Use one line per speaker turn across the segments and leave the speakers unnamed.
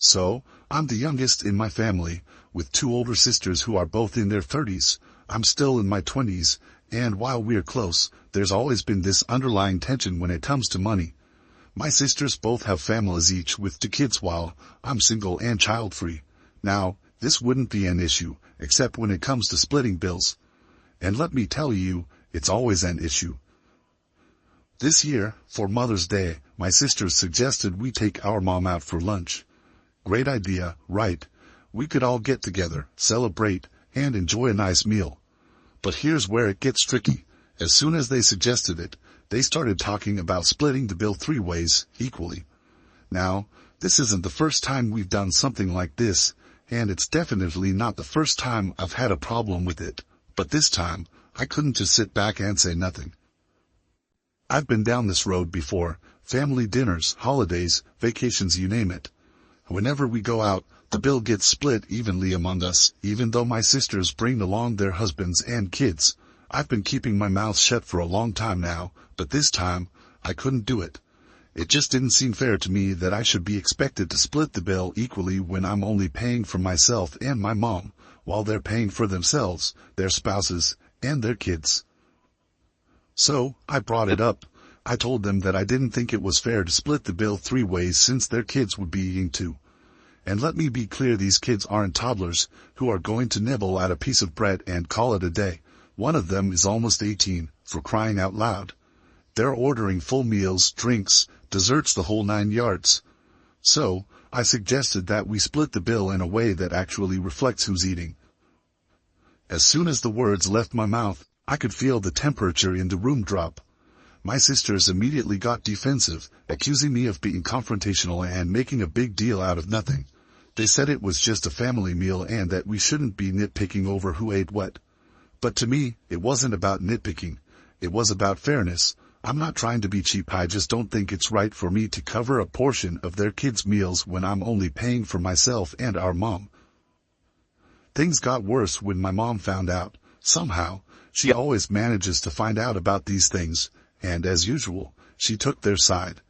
So, I'm the youngest in my family, with two older sisters who are both in their 30s. I'm still in my 20s, and while we're close, there's always been this underlying tension when it comes to money. My sisters both have families each with 2 kids while I'm single and child-free. Now, this wouldn't be an issue, except when it comes to splitting bills. And let me tell you, it's always an issue. This year, for Mother's Day, my sisters suggested we take our mom out for lunch. Great idea, right? We could all get together, celebrate, and enjoy a nice meal. But here's where it gets tricky. As soon as they suggested it, they started talking about splitting the bill 3 ways, equally. Now, this isn't the first time we've done something like this, and it's definitely not the first time I've had a problem with it. But this time, I couldn't just sit back and say nothing. I've been down this road before, family dinners, holidays, vacations, you name it. Whenever we go out, the bill gets split evenly among us, even though my sisters bring along their husbands and kids. I've been keeping my mouth shut for a long time now, but this time, I couldn't do it. It just didn't seem fair to me that I should be expected to split the bill equally when I'm only paying for myself and my mom, while they're paying for themselves, their spouses, and their kids. So, I brought it up. I told them that I didn't think it was fair to split the bill 3 ways since their kids would be eating too. And let me be clear, these kids aren't toddlers who are going to nibble at a piece of bread and call it a day. One of them is almost 18, for crying out loud. They're ordering full meals, drinks, desserts, the whole 9 yards. So, I suggested that we split the bill in a way that actually reflects who's eating. As soon as the words left my mouth, I could feel the temperature in the room drop. My sisters immediately got defensive, accusing me of being confrontational and making a big deal out of nothing. They said it was just a family meal and that we shouldn't be nitpicking over who ate what. But to me, it wasn't about nitpicking. It was about fairness. I'm not trying to be cheap, I just don't think it's right for me to cover a portion of their kids' meals when I'm only paying for myself and our mom. Things got worse when my mom found out. Somehow, she always manages to find out about these things, and as usual, she took their side.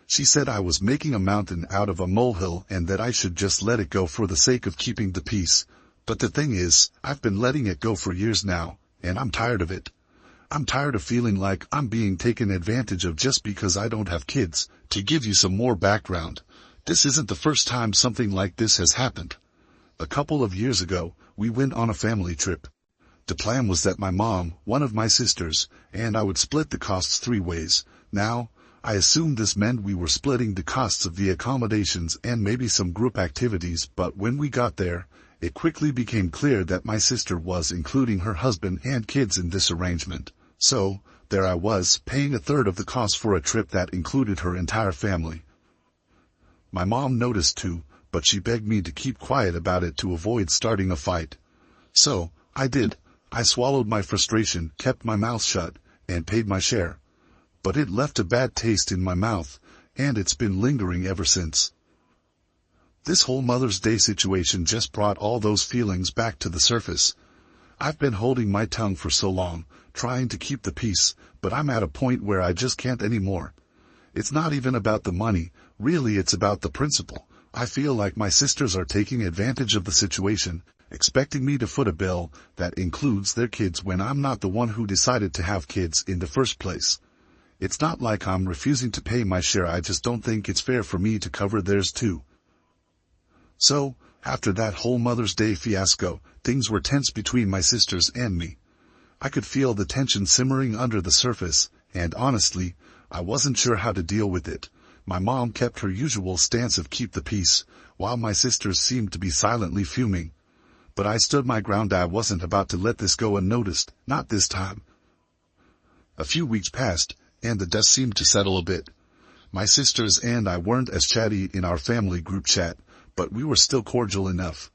She said I was making a mountain out of a molehill and that I should just let it go for the sake of keeping the peace. But the thing is, I've been letting it go for years now, and I'm tired of it. I'm tired of feeling like I'm being taken advantage of just because I don't have kids. To give you some more background, this isn't the first time something like this has happened. A couple of years ago, we went on a family trip. The plan was that my mom, one of my sisters, and I would split the costs 3 ways. Now, I assumed this meant we were splitting the costs of the accommodations and maybe some group activities, but when we got there, it quickly became clear that my sister was including her husband and kids in this arrangement. So, there I was, paying 1/3 of the cost for a trip that included her entire family. My mom noticed too, but she begged me to keep quiet about it to avoid starting a fight. So, I did. I swallowed my frustration, kept my mouth shut, and paid my share. But it left a bad taste in my mouth, and it's been lingering ever since. This whole Mother's Day situation just brought all those feelings back to the surface. I've been holding my tongue for so long, trying to keep the peace, but I'm at a point where I just can't anymore. It's not even about the money, really it's about the principle. I feel like my sisters are taking advantage of the situation, expecting me to foot a bill that includes their kids when I'm not the one who decided to have kids in the first place. It's not like I'm refusing to pay my share, I just don't think it's fair for me to cover theirs too. So, after that whole Mother's Day fiasco, things were tense between my sisters and me. I could feel the tension simmering under the surface, and honestly, I wasn't sure how to deal with it. My mom kept her usual stance of keep the peace, while my sisters seemed to be silently fuming. But I stood my ground, I wasn't about to let this go unnoticed, not this time. A few weeks passed, and the dust seemed to settle a bit. My sisters and I weren't as chatty in our family group chat, but we were still cordial enough.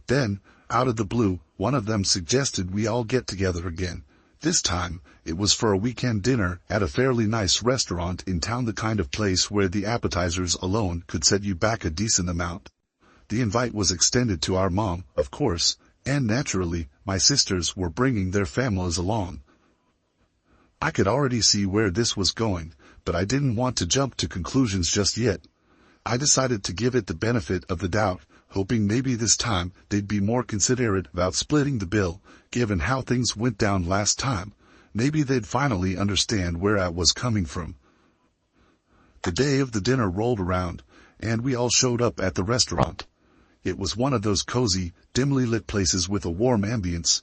Then, out of the blue, one of them suggested we all get together again. This time, it was for a weekend dinner at a fairly nice restaurant in town, the kind of place where the appetizers alone could set you back a decent amount. The invite was extended to our mom, of course, and naturally, my sisters were bringing their families along. I could already see where this was going, but I didn't want to jump to conclusions just yet. I decided to give it the benefit of the doubt, hoping maybe this time they'd be more considerate about splitting the bill, given how things went down last time. Maybe they'd finally understand where I was coming from. The day of the dinner rolled around, and we all showed up at the restaurant. It was one of those cozy, dimly lit places with a warm ambience.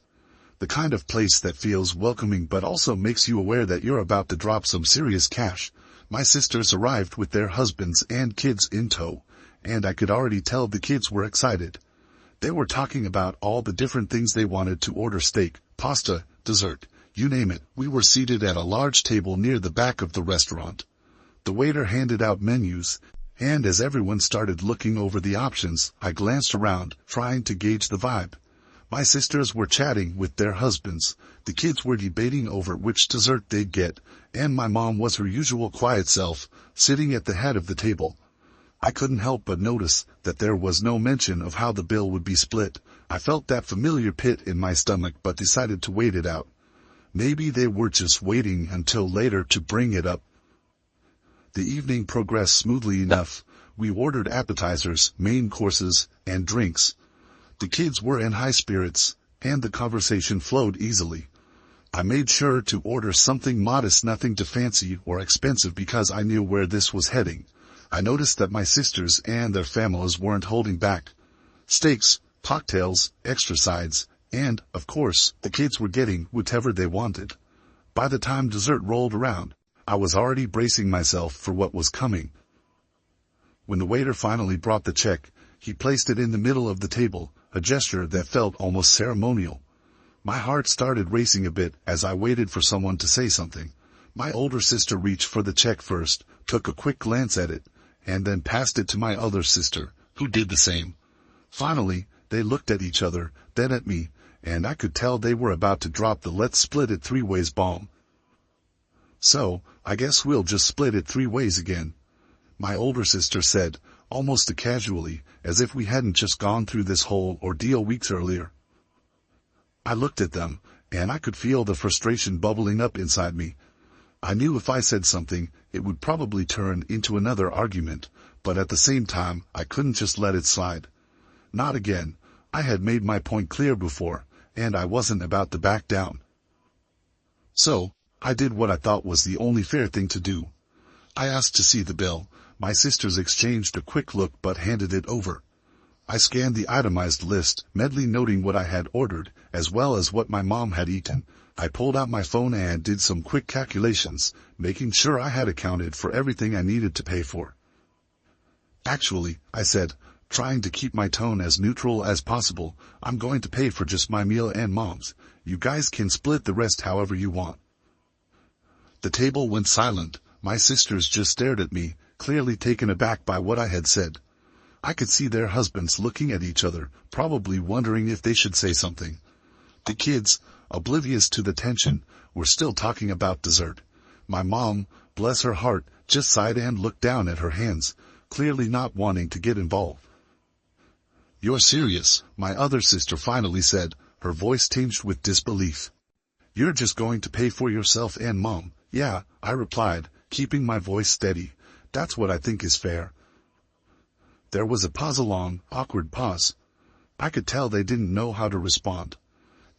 The kind of place that feels welcoming but also makes you aware that you're about to drop some serious cash. My sisters arrived with their husbands and kids in tow, and I could already tell the kids were excited. They were talking about all the different things they wanted to order: steak, pasta, dessert, you name it. We were seated at a large table near the back of the restaurant. The waiter handed out menus, and as everyone started looking over the options, I glanced around, trying to gauge the vibe. My sisters were chatting with their husbands, the kids were debating over which dessert they'd get, and my mom was her usual quiet self, sitting at the head of the table. I couldn't help but notice that there was no mention of how the bill would be split. I felt that familiar pit in my stomach but decided to wait it out. Maybe they were just waiting until later to bring it up. The evening progressed smoothly enough. We ordered appetizers, main courses, and drinks. The kids were in high spirits, and the conversation flowed easily. I made sure to order something modest, nothing too fancy or expensive, because I knew where this was heading. I noticed that my sisters and their families weren't holding back. Steaks, cocktails, extra sides, and, of course, the kids were getting whatever they wanted. By the time dessert rolled around, I was already bracing myself for what was coming. When the waiter finally brought the check, he placed it in the middle of the table, a gesture that felt almost ceremonial. My heart started racing a bit as I waited for someone to say something. My older sister reached for the check first, took a quick glance at it, and then passed it to my other sister, who did the same. Finally, they looked at each other, then at me, and I could tell they were about to drop the "let's split it 3 ways" bomb. "So, I guess we'll just split it 3 ways again," my older sister said, almost casually, as if we hadn't just gone through this whole ordeal weeks earlier. I looked at them, and I could feel the frustration bubbling up inside me. I knew if I said something, it would probably turn into another argument, but at the same time, I couldn't just let it slide. Not again. I had made my point clear before, and I wasn't about to back down. So, I did what I thought was the only fair thing to do. I asked to see the bill. My sisters exchanged a quick look but handed it over. I scanned the itemized list, mentally noting what I had ordered, as well as what my mom had eaten. I pulled out my phone and did some quick calculations, making sure I had accounted for everything I needed to pay for. "Actually," I said, trying to keep my tone as neutral as possible, "I'm going to pay for just my meal and Mom's. You guys can split the rest however you want." The table went silent. My sisters just stared at me, clearly taken aback by what I had said. I could see their husbands looking at each other, probably wondering if they should say something. The kids, oblivious to the tension, were still talking about dessert. My mom, bless her heart, just sighed and looked down at her hands, clearly not wanting to get involved. "You're serious?" my other sister finally said, her voice tinged with disbelief. "You're just going to pay for yourself and Mom?" "Yeah," I replied, keeping my voice steady. "That's what I think is fair." There was a pause, a long, awkward pause. I could tell they didn't know how to respond.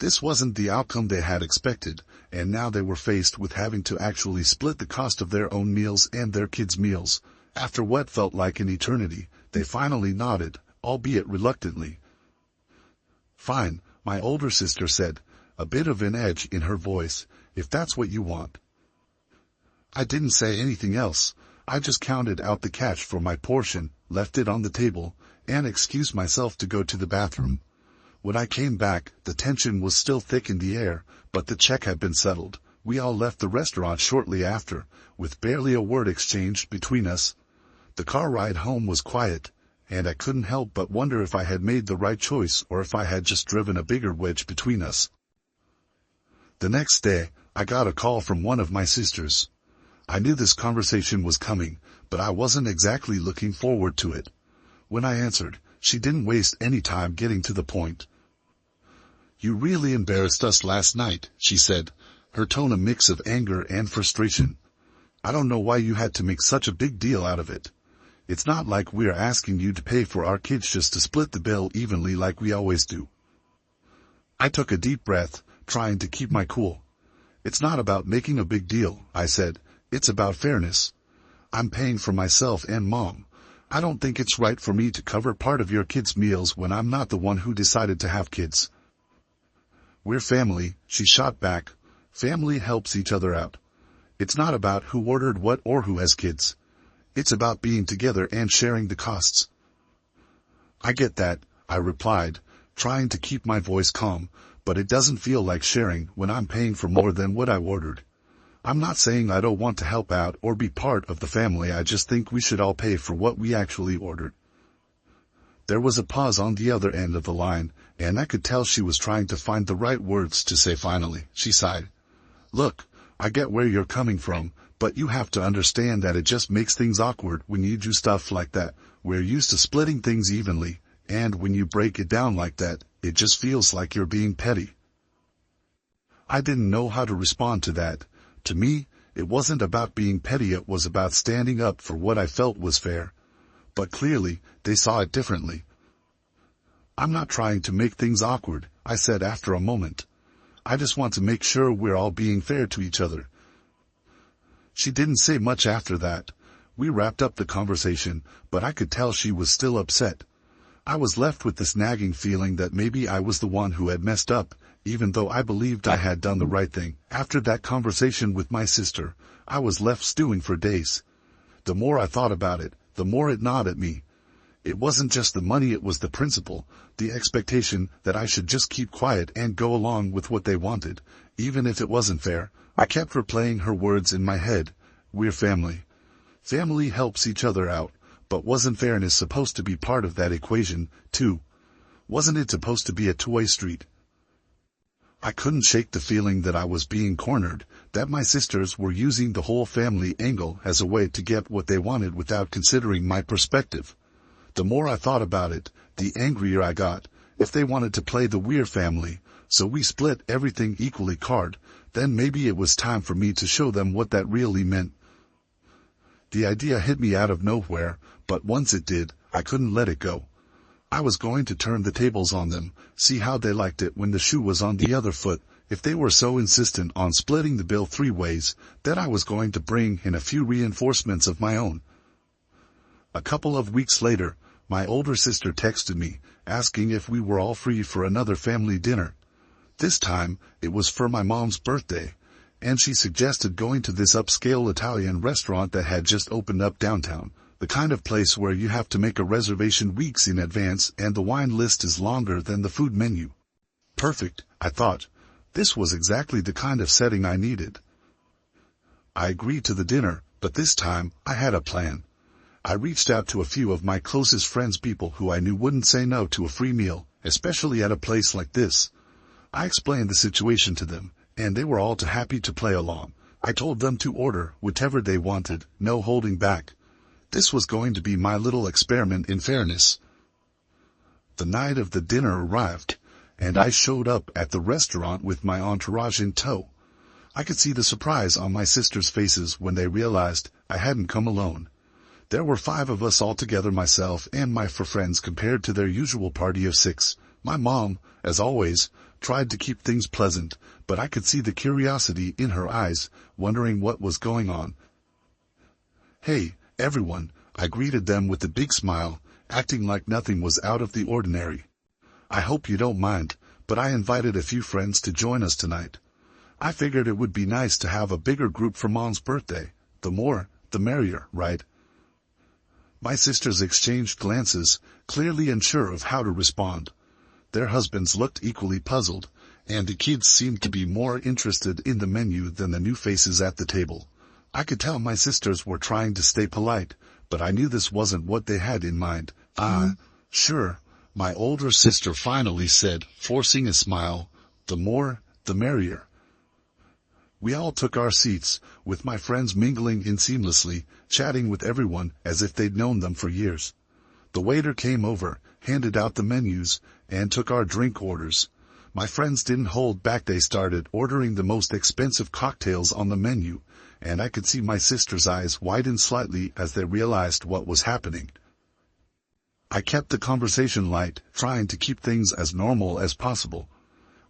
This wasn't the outcome they had expected, and now they were faced with having to actually split the cost of their own meals and their kids' meals. After what felt like an eternity, they finally nodded, albeit reluctantly. "Fine," my older sister said, a bit of an edge in her voice, "if that's what you want." I didn't say anything else. I just counted out the cash for my portion, left it on the table, and excused myself to go to the bathroom. When I came back, the tension was still thick in the air, but the check had been settled. We all left the restaurant shortly after, with barely a word exchanged between us. The car ride home was quiet, and I couldn't help but wonder if I had made the right choice or if I had just driven a bigger wedge between us. The next day, I got a call from one of my sisters. I knew this conversation was coming, but I wasn't exactly looking forward to it. When I answered, she didn't waste any time getting to the point. "You really embarrassed us last night," she said, her tone a mix of anger and frustration. "I don't know why you had to make such a big deal out of it. It's not like we're asking you to pay for our kids just to split the bill evenly like we always do. I took a deep breath, trying to keep my cool. It's not about making a big deal, I said. It's about fairness. I'm paying for myself and Mom. I don't think it's right for me to cover part of your kids' meals when I'm not the one who decided to have kids. We're family, she shot back. Family helps each other out. It's not about who ordered what or who has kids. It's about being together and sharing the costs. I get that, I replied, trying to keep my voice calm, but it doesn't feel like sharing when I'm paying for more than what I ordered. I'm not saying I don't want to help out or be part of the family, I just think we should all pay for what we actually ordered. There was a pause on the other end of the line, and I could tell she was trying to find the right words to say finally. She sighed. Look, I get where you're coming from, but you have to understand that it just makes things awkward when you do stuff like that. We're used to splitting things evenly, and when you break it down like that, it just feels like you're being petty. I didn't know how to respond to that. To me, it wasn't about being petty, it was about standing up for what I felt was fair. But clearly, they saw it differently. I'm not trying to make things awkward, I said after a moment. I just want to make sure we're all being fair to each other. She didn't say much after that. We wrapped up the conversation, but I could tell she was still upset. I was left with this nagging feeling that maybe I was the one who had messed up, even though I believed I had done the right thing. After that conversation with my sister, I was left stewing for days. The more I thought about it, the more it gnawed at me. It wasn't just the money, it was the principle, the expectation that I should just keep quiet and go along with what they wanted, even if it wasn't fair. I kept replaying her words in my head. We're family. Family helps each other out, but wasn't fairness supposed to be part of that equation, too? Wasn't it supposed to be a two-way street? I couldn't shake the feeling that I was being cornered, that my sisters were using the whole family angle as a way to get what they wanted without considering my perspective. The more I thought about it, the angrier I got. If they wanted to play the we're family, so we split everything equally card, then maybe it was time for me to show them what that really meant. The idea hit me out of nowhere, but once it did, I couldn't let it go. I was going to turn the tables on them, see how they liked it when the shoe was on the other foot. If they were so insistent on splitting the bill 3 ways, then I was going to bring in a few reinforcements of my own. A couple of weeks later, my older sister texted me, asking if we were all free for another family dinner. This time, it was for my mom's birthday, and she suggested going to this upscale Italian restaurant that had just opened up downtown. The kind of place where you have to make a reservation weeks in advance and the wine list is longer than the food menu. Perfect, I thought. This was exactly the kind of setting I needed. I agreed to the dinner, but this time, I had a plan. I reached out to a few of my closest friends, people who I knew wouldn't say no to a free meal, especially at a place like this. I explained the situation to them, and they were all too happy to play along. I told them to order whatever they wanted, no holding back. This was going to be my little experiment in fairness. The night of the dinner arrived, and I showed up at the restaurant with my entourage in tow. I could see the surprise on my sisters' faces when they realized I hadn't come alone. There were 5 of us all together, myself and my 4 friends, compared to their usual party of 6. My mom, as always, tried to keep things pleasant, but I could see the curiosity in her eyes, wondering what was going on. Hey, everyone, I greeted them with a big smile, acting like nothing was out of the ordinary. I hope you don't mind, but I invited a few friends to join us tonight. I figured it would be nice to have a bigger group for Mom's birthday. The more, the merrier, right? My sisters exchanged glances, clearly unsure of how to respond. Their husbands looked equally puzzled, and the kids seemed to be more interested in the menu than the new faces at the table. I could tell my sisters were trying to stay polite, but I knew this wasn't what they had in mind. Sure, my older sister finally said, forcing a smile, the more, the merrier. We all took our seats, with my friends mingling in seamlessly, chatting with everyone as if they'd known them for years. The waiter came over, handed out the menus, and took our drink orders. My friends didn't hold back, they started ordering the most expensive cocktails on the menu, and I could see my sister's eyes widen slightly as they realized what was happening. I kept the conversation light, trying to keep things as normal as possible.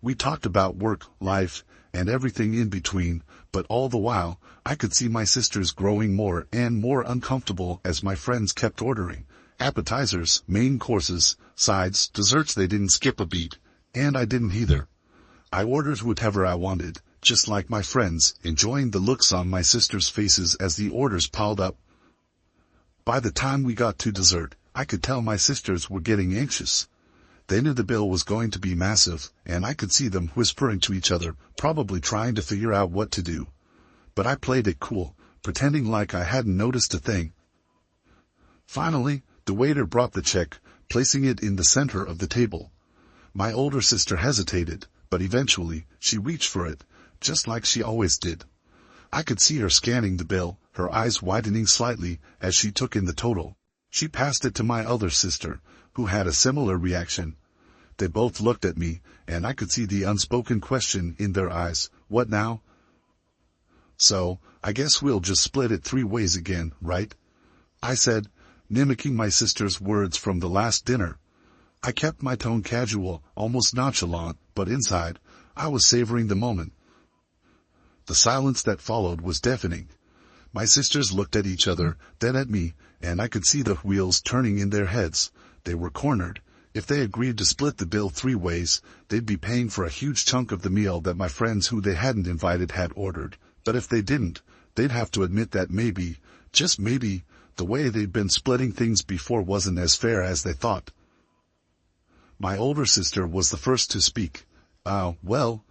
We talked about work, life, and everything in between, but all the while, I could see my sisters growing more and more uncomfortable as my friends kept ordering appetizers, main courses, sides, desserts. They didn't skip a beat, and I didn't either. I ordered whatever I wanted, just like my friends, enjoying the looks on my sisters' faces as the orders piled up. By the time we got to dessert, I could tell my sisters were getting anxious. They knew the bill was going to be massive, and I could see them whispering to each other, probably trying to figure out what to do. But I played it cool, pretending like I hadn't noticed a thing. Finally, the waiter brought the check, placing it in the center of the table. My older sister hesitated, but eventually, she reached for it, just like she always did. I could see her scanning the bill, her eyes widening slightly as she took in the total. She passed it to my other sister, who had a similar reaction. They both looked at me, and I could see the unspoken question in their eyes. What now? So, I guess we'll just split it 3 ways again, right? I said, mimicking my sister's words from the last dinner. I kept my tone casual, almost nonchalant, but inside, I was savoring the moment. The silence that followed was deafening. My sisters looked at each other, then at me, and I could see the wheels turning in their heads. They were cornered. If they agreed to split the bill 3 ways, they'd be paying for a huge chunk of the meal that my friends who they hadn't invited had ordered. But if they didn't, they'd have to admit that maybe, just maybe, the way they'd been splitting things before wasn't as fair as they thought. My older sister was the first to speak. Well,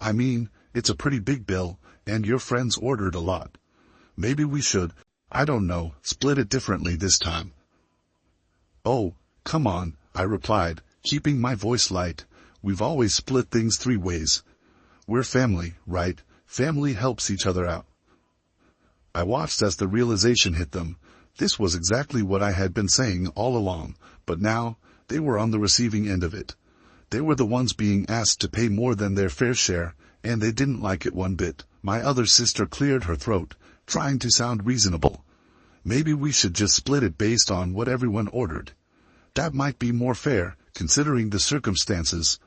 I mean, it's a pretty big bill, and your friends ordered a lot. Maybe we should, I don't know, split it differently this time. Oh, come on, I replied, keeping my voice light. We've always split things 3 ways. We're family, right? Family helps each other out. I watched as the realization hit them. This was exactly what I had been saying all along, but now, they were on the receiving end of it. They were the ones being asked to pay more than their fair share, and they didn't like it one bit. My other sister cleared her throat, trying to sound reasonable. Maybe we should just split it based on what everyone ordered. That might be more fair, considering the circumstances.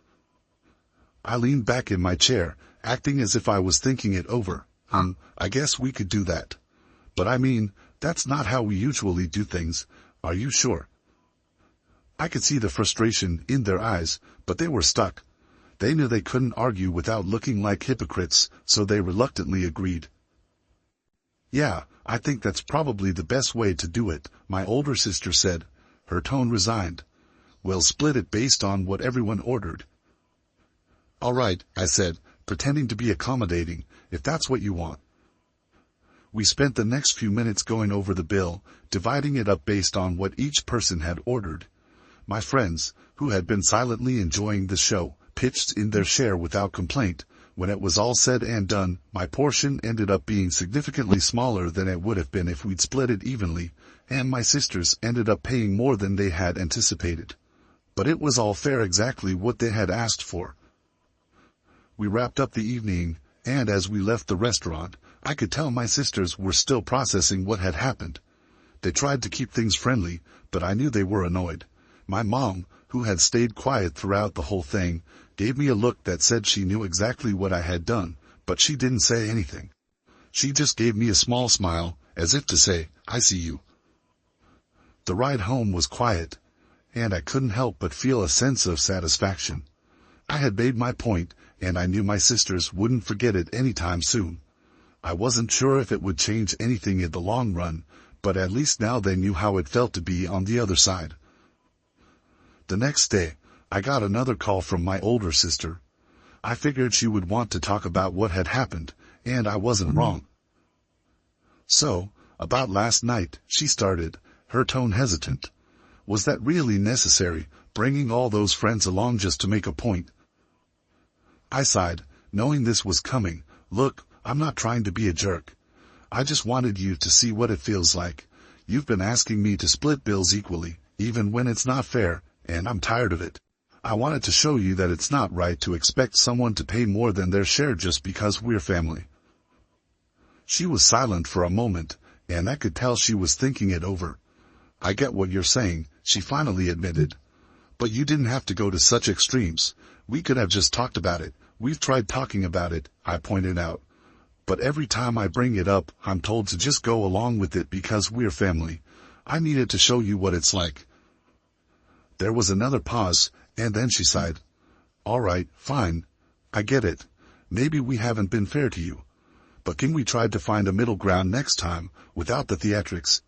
I leaned back in my chair, acting as if I was thinking it over. I guess we could do that. But I mean, that's not how we usually do things. Are you sure? I could see the frustration in their eyes, but they were stuck. They knew they couldn't argue without looking like hypocrites, so they reluctantly agreed. Yeah, I think that's probably the best way to do it, my older sister said, her tone resigned. We'll split it based on what everyone ordered. All right, I said, pretending to be accommodating, if that's what you want. We spent the next few minutes going over the bill, dividing it up based on what each person had ordered. My friends, who had been silently enjoying the show, pitched in their share without complaint. When it was all said and done, my portion ended up being significantly smaller than it would have been if we'd split it evenly, and my sisters ended up paying more than they had anticipated. But it was all fair, exactly what they had asked for. We wrapped up the evening, and as we left the restaurant, I could tell my sisters were still processing what had happened. They tried to keep things friendly, but I knew they were annoyed. My mom, who had stayed quiet throughout the whole thing, gave me a look that said she knew exactly what I had done, but she didn't say anything. She just gave me a small smile, as if to say, I see you. The ride home was quiet, and I couldn't help but feel a sense of satisfaction. I had made my point, and I knew my sisters wouldn't forget it anytime soon. I wasn't sure if it would change anything in the long run, but at least now they knew how it felt to be on the other side. The next day, I got another call from my older sister. I figured she would want to talk about what had happened, and I wasn't wrong. So, about last night, she started, her tone hesitant. Was that really necessary, bringing all those friends along just to make a point? I sighed, knowing this was coming. Look, I'm not trying to be a jerk. I just wanted you to see what it feels like. You've been asking me to split bills equally, even when it's not fair, and I'm tired of it. I wanted to show you that it's not right to expect someone to pay more than their share just because we're family. She was silent for a moment, and I could tell she was thinking it over. I get what you're saying, she finally admitted. But you didn't have to go to such extremes. We could have just talked about it. We've tried talking about it, I pointed out. But every time I bring it up, I'm told to just go along with it because we're family. I needed to show you what it's like. There was another pause, and then she sighed. All right, fine. I get it. Maybe we haven't been fair to you. But can we try to find a middle ground next time, without the theatrics?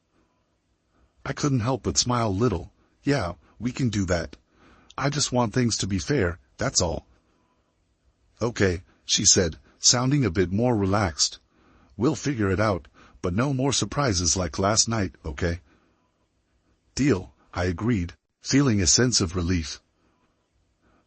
I couldn't help but smile a little. Yeah, we can do that. I just want things to be fair, that's all. Okay, she said, sounding a bit more relaxed. We'll figure it out, but no more surprises like last night, okay? Deal, I agreed, feeling a sense of relief.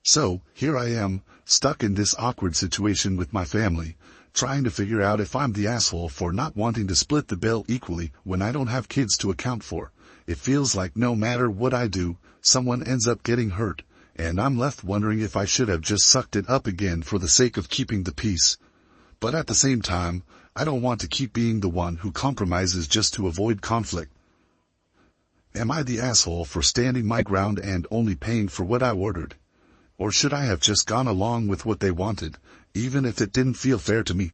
So, here I am, stuck in this awkward situation with my family, trying to figure out if I'm the asshole for not wanting to split the bill equally when I don't have kids to account for. It feels like no matter what I do, someone ends up getting hurt, and I'm left wondering if I should have just sucked it up again for the sake of keeping the peace. But at the same time, I don't want to keep being the one who compromises just to avoid conflict. Am I the asshole for standing my ground and only paying for what I ordered? Or should I have just gone along with what they wanted, even if it didn't feel fair to me?